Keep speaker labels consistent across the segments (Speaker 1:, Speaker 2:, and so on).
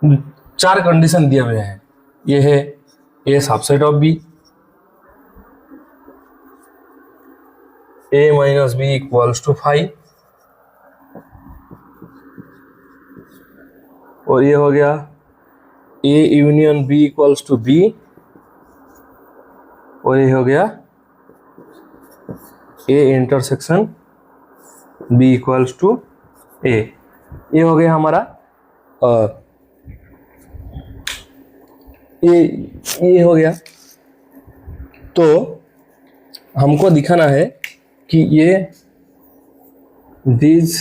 Speaker 1: चार कंडीशन दिए हुए हैं। ये है A subset of B, A minus B equals to 5, और ये हो गया A union B equals to B, और ये हो गया A intersection B equals to A. ये हो गया हमारा ये हो गया। तो हमको दिखाना है कि ये these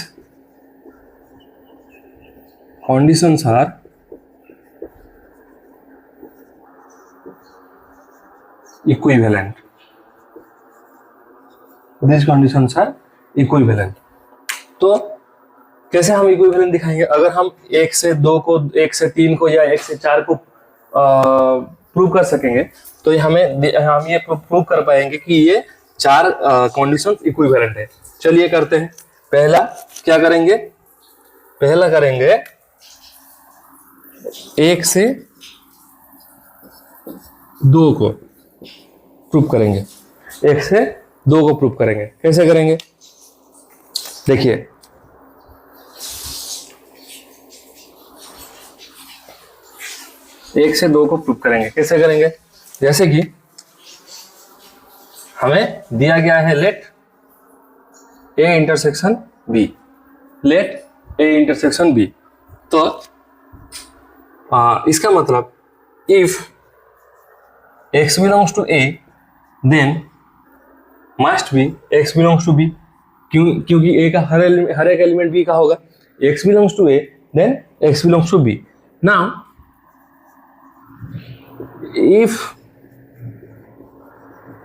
Speaker 1: conditions are equivalent. These conditions are equivalent. तो कैसे हम इक्विवेलेंट दिखाएंगे? अगर हम 1 से 2 को, 1 से 3 को या 1 से 4 को प्रूव कर सकेंगे तो हम ये प्रूव कर पाएंगे कि ये चार कंडीशन इक्विवेलेंट है। चलिए करते हैं। पहला क्या करेंगे? पहला करेंगे 1 से 2 को प्रूव करेंगे। 1 से 2 को प्रूव करेंगे। कैसे करेंगे? देखिए, एक से 2 को प्रूव करेंगे। कैसे करेंगे? जैसे कि हमें दिया गया है let A intersection B, let A intersection B. तो इसका मतलब if x belongs to a then must be x belongs to b, क्योंकि a का हर एक एलिमेंट b का होगा। x belongs to a then x belongs to b। Now if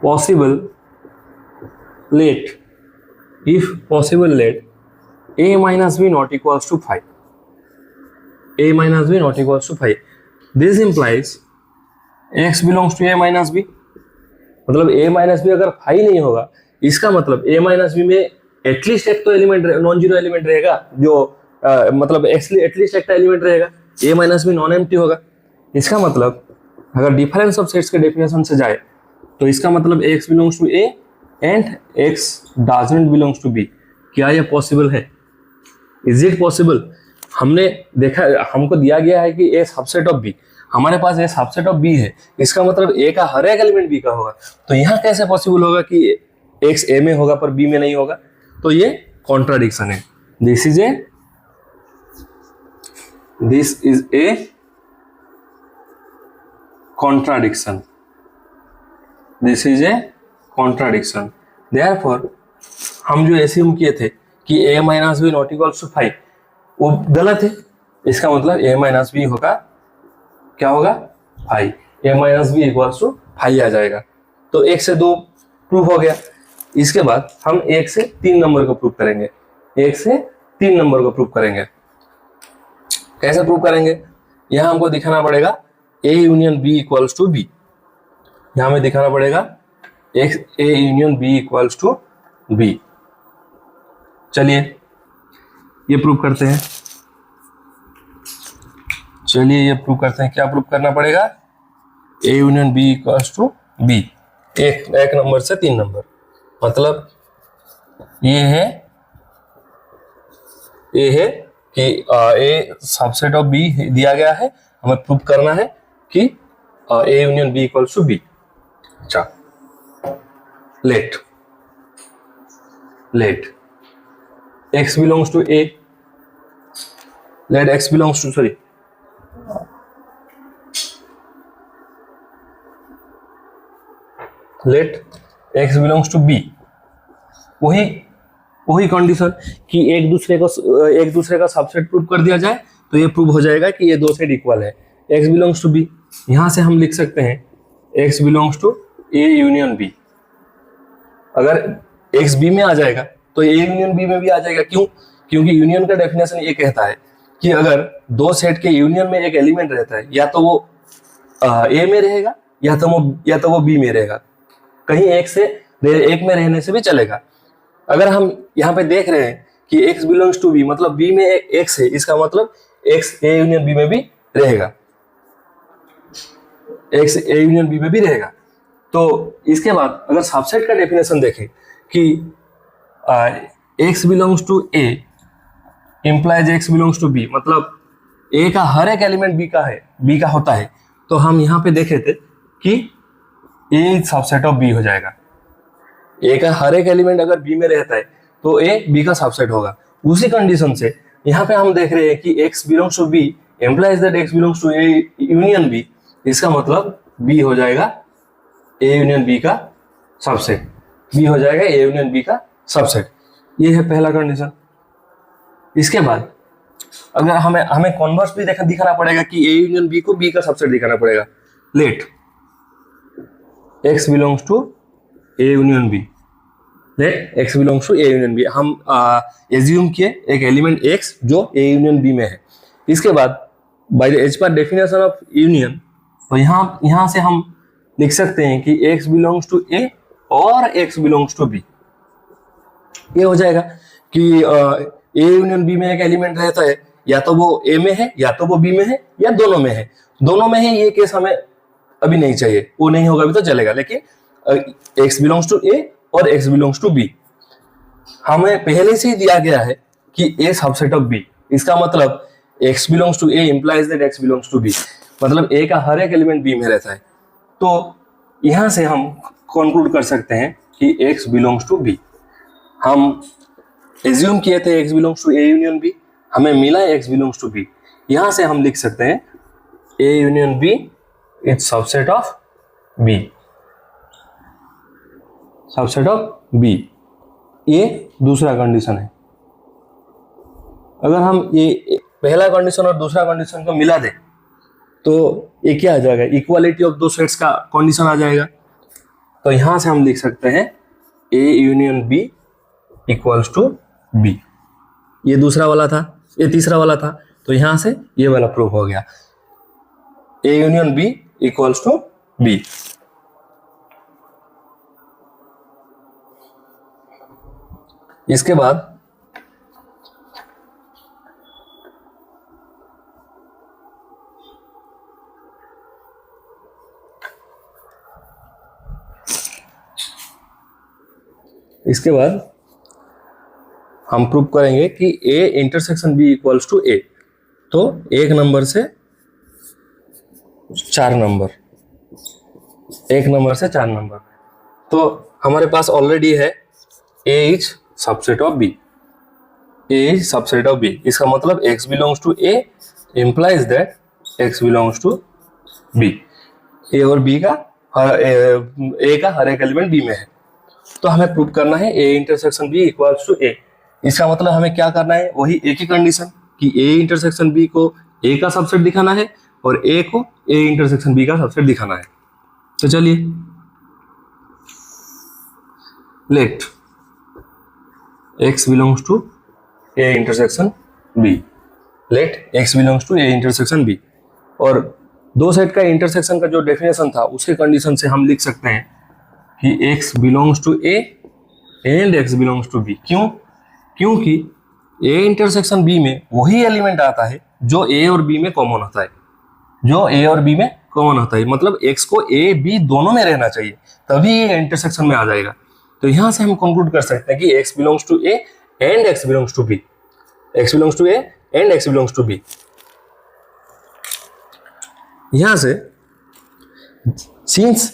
Speaker 1: possible let a minus b not equals to 5, a minus b not equals to 5, this implies x belongs to a minus b। मतलब a minus b अगर 5 नहीं होगा, इसका मतलब a minus b में at least एक तो element non zero element रहेगा, जो मतलब एटलीस्ट एक एलिमेंट रहेगा। a minus b non empty होगा। इसका मतलब अगर डिफरेंस ऑफ सेट्स के डेफिनेशन से जाए तो इसका मतलब x belongs to a and x doesn't belongs to b। क्या यह पॉसिबल है? Is it possible? हमने देखा, हमको दिया गया है कि a सबसेट ऑफ b, हमारे पास a सबसेट ऑफ b है। इसका मतलब a का हर एक एलिमेंट b का होगा। तो यहाँ कैसे पॉसिबल होगा कि x a में होगा पर b में नहीं होगा? तो ये कॉन्ट्राडिक्शन है। This is a contradiction. This is a contradiction. Therefore, हम जो assume किए थे कि a minus b not equals to 5, वो गलत है। इसका मतलब a minus b होगा, क्या होगा? 5। a minus b equals to 5 आ जाएगा। तो 1 से 2 प्रूफ हो गया। इसके बाद हम 1 से 3 नंबर को प्रूफ करेंगे। 1 से 3 नंबर को प्रूफ करेंगे। कैसे प्रूफ करेंगे? यहाँ हमको दिखाना पड़ेगा A union B equals to B। यहां में दिखाना पड़ेगा A union B equals to B। चलिए ये प्रूव करते हैं। क्या प्रूव करना पड़ेगा? A union B equals to B। एक नंबर से 3 नंबर, मतलब ये है कि A सबसेट ऑफ B दिया गया है। हमें प्रूव करना है कि A union B equals to B। अच्छा, let x belongs to A, let x belongs to let x belongs to B। वही कंडीशन कि एक दूसरे का सबसेट प्रूव कर दिया जाए तो ये प्रूव हो जाएगा कि ये दो सेट इक्वल है। x बिलोंग्स टू b, यहां से हम लिख सकते हैं x belongs to a union b। अगर x b में आ जाएगा तो a यूनियन b में भी आ जाएगा। क्यों? क्योंकि यूनियन का डेफिनेशन ये कहता है कि अगर दो सेट के यूनियन में एक एलिमेंट रहता है, या तो वो a में रहेगा या तो वो b में रहेगा। कहीं एक में रहने से भी चलेगा। अगर हम यहाँ पे देख रहे हैं कि x बिलोंग्स टू b, मतलब b में x है, इसका मतलब x a यूनियन b में भी रहेगा, एक्स ए यूनियन बी में भी रहेगा। तो इसके बाद अगर सबसेट का डेफिनेशन देखें कि x belongs to A implies x belongs to B, मतलब ए का हर एक एलिमेंट बी का होता है, तो हम यहाँ पे देखे थे कि ए सबसेट ऑफ बी हो जाएगा। ए का हर एक एलिमेंट अगर बी में रहता है तो ए बी का सबसेट होगा। उसी कंडीशन से यहाँ पे हम देख रहे हैं कि x belongs to B implies that x belongs to A union B, इसका मतलब बी हो जाएगा ए यूनियन बी का सबसेट, बी हो जाएगा ए यूनियन बी का सबसेट। ये है पहला कंडीशन। इसके बाद अगर हमें कॉन्वर्स भी दिखाना पड़ेगा कि ए यूनियन बी को बी का सबसेट दिखाना पड़ेगा। Let x belongs to A union B, let x belongs to A union B, हम एज्यूम किए एक एलिमेंट x जो ए यूनियन बी में है। इसके बाद by the as per definition of union, तो यहाँ से हम लिख सकते हैं कि x बिलोंग्स टू ए और x बिलोंग्स टू बी। ये हो जाएगा कि ए यूनियन बी में एक एलिमेंट रहता है, या तो वो ए में है या तो वो बी में है या दोनों में है। दोनों में है ये केस हमें अभी नहीं चाहिए, वो नहीं होगा अभी तो चलेगा, लेकिन x बिलोंग्स टू ए और x बिलोंग्स टू बी हमें पहले से ही दिया गया है कि a सबसेट ऑफ b। इसका मतलब x belongs to a implies that x belongs to b, मतलब a का हर एक एलिमेंट b में रहता है। तो यहां से हम कंक्लूड कर सकते हैं कि x बिलोंग्स टू b। हम एज्यूम किए थे x belongs to a union b, हमें मिला है x बिलोंग्स टू b। यहां से हम लिख सकते हैं a union b is subset of b, subset of b। ये दूसरा कंडीशन है। अगर हम ये पहला कंडीशन और दूसरा कंडीशन को मिला दें तो ये क्या आ जाएगा, इक्वालिटी ऑफ दो सेट्स का कंडीशन आ जाएगा। तो यहां से हम लिख सकते हैं a union b equals to b। ये दूसरा वाला था, ये तीसरा वाला था, तो यहां से ये वाला प्रूफ हो गया, a union b equals to b। इसके बाद हम प्रूव करेंगे कि a intersection b equals to a। तो एक नंबर से चार नंबर, एक नंबर से चार नंबर, तो हमारे पास ऑलरेडी है a is subset of b, a is subset of b। इसका मतलब x belongs to a implies that x belongs to b। a और b का a का हर एक एलिमेंट b में है, तो हमें प्रूव करना है a intersection b equals to a। इसका मतलब हमें क्या करना है, वही एक ही कंडीशन कि a इंटरसेक्शन b को a का सबसेट दिखाना है और a को a इंटरसेक्शन b का सबसेट दिखाना है। तो चलिए, let x belongs to a intersection b, let x belongs to a intersection b। और दो सेट का इंटरसेक्शन का जो डेफिनेशन था उसके कंडीशन से हम लिख सकते हैं कि x belongs to a and x belongs to b। क्यों? क्योंकि a इंटरसेक्शन b में वही एलिमेंट आता है जो a और b में कॉमन होता है, जो a और b में कॉमन होता है, मतलब x को a b दोनों में रहना चाहिए, तभी ये इंटरसेक्शन में आ जाएगा। तो यहां से हम कंक्लूड कर सकते हैं कि x belongs to a and x belongs to b, x belongs to a and x belongs to b। यहां से since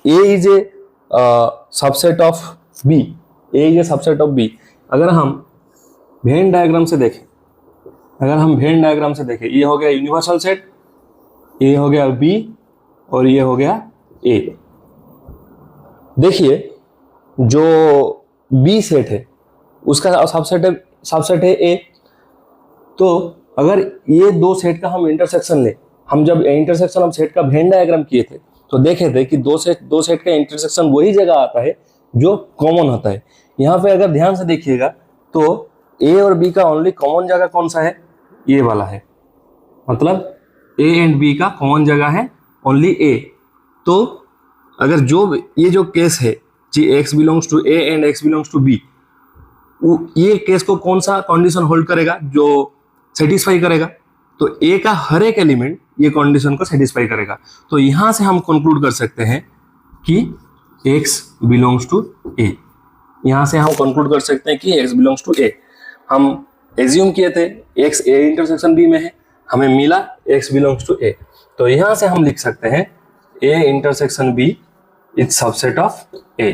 Speaker 1: a is a subset of b, a is a subset of b, अगर हम Venn diagram से देखें, ये हो गया universal set, ये हो गया b और ये हो गया a। देखिए जो b सेट है उसका सबसेट है a। तो अगर ये दो सेट का हम इंटरसेक्शन ले, हम जब इंटरसेक्शन ऑफ सेट का वेन डायग्राम किए थे तो देखे थे कि दो सेट का इंटरसेक्शन वही जगह आता है जो कॉमन होता है। यहाँ पे अगर ध्यान से देखिएगा तो a और b का ओनली कॉमन जगह कौन सा है, ये वाला है, मतलब a एंड b का कॉमन जगह है ओनली a। तो अगर ये जो केस है जी x belongs to a and x belongs to b, ये केस को कौन सा कंडीशन होल्ड करेगा, जो सेटिस्फाई करेगा, तो ए का हर एक एलिमेंट ये कंडीशन को सेटिस्फाई करेगा। तो यहां से हम कंक्लूड कर सकते हैं कि x बिलोंग्स टू ए। यहां से हम कंक्लूड कर सकते हैं कि x बिलोंग्स टू ए। हम एज्यूम किए थे x ए इंटरसेक्शन बी में है, हमें मिला x बिलोंग्स टू ए। तो यहां से हम लिख सकते हैं a intersection B is subset of a।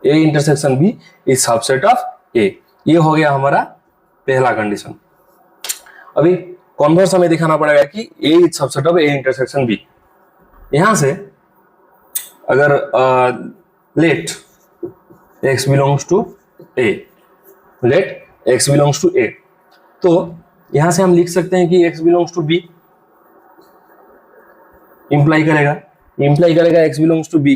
Speaker 1: a intersection B is subset of a। ये हो गया हमारा पहला कंडीशन। अभी कॉन्वर्स हमें दिखाना पड़ेगा कि a is subset of a intersection b। यहां से अगर let x belongs to a, let x belongs to a, तो यहां से हम लिख सकते हैं कि x belongs to b imply करेगा x बिलोंग्स टू b।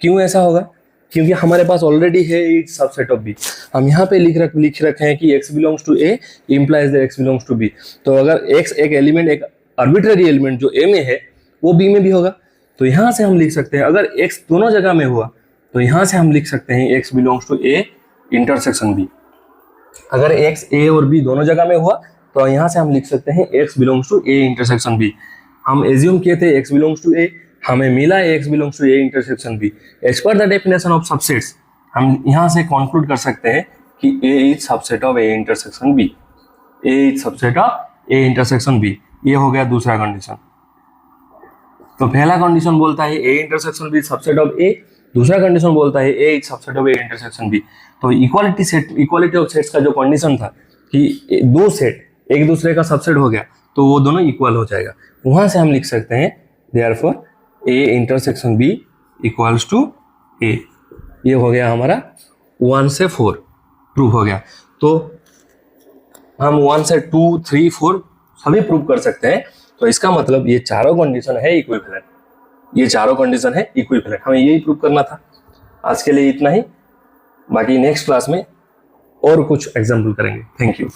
Speaker 1: क्यों ऐसा होगा? क्योंकि हमारे पास ऑलरेडी है इट सबसेट ऑफ b। हम यहाँ पे लिख रखे हैं कि x belongs to a implies that x belongs to b। तो अगर x एक एलिमेंट, एक आर्बिट्ररी एलिमेंट जो a में है वो b में भी होगा। तो यहाँ से हम लिख सकते हैं अगर x दोनों जगह में हुआ तो यहाँ से हम लिख सकते हैं x belongs to a intersection b। अगर x a और b दोनों जगह में हुआ तो यहाँ से हम लिख सकते हैं x belongs to a intersection b। हम एज्यूम किए थे x बिलोंग्स टू a, हमें मिला x belongs to a intersection b। As per the definition of subsets हम यहाँ से कंक्लूड कर सकते हैं कि a is subset of a intersection b। a is subset of a intersection b। ये हो गया दूसरा कंडीशन। तो पहला कंडीशन बोलता है a intersection b subset of a, दूसरा कंडीशन बोलता है a is subset of a intersection b। तो इक्वालिटी ऑफ सेट्स का जो कंडीशन था कि दो सेट एक दूसरे का सबसेट हो गया तो वो दोनों इक्वल हो जाएगा। वहां से हम लिख सकते हैं therefore a intersection b equals to a। ये हो गया हमारा 1 से 4 प्रूफ हो गया। तो हम 1 से 2, 3, 4 सभी प्रूव कर सकते हैं। तो इसका मतलब ये चारों कंडीशन है इक्विवेलेंट, ये चारों कंडीशन है इक्विवेलेंट। हमें यही प्रूव करना था। आज के लिए इतना ही, बाकी नेक्स्ट क्लास में और कुछ एग्जाम्पल करेंगे। Thank you.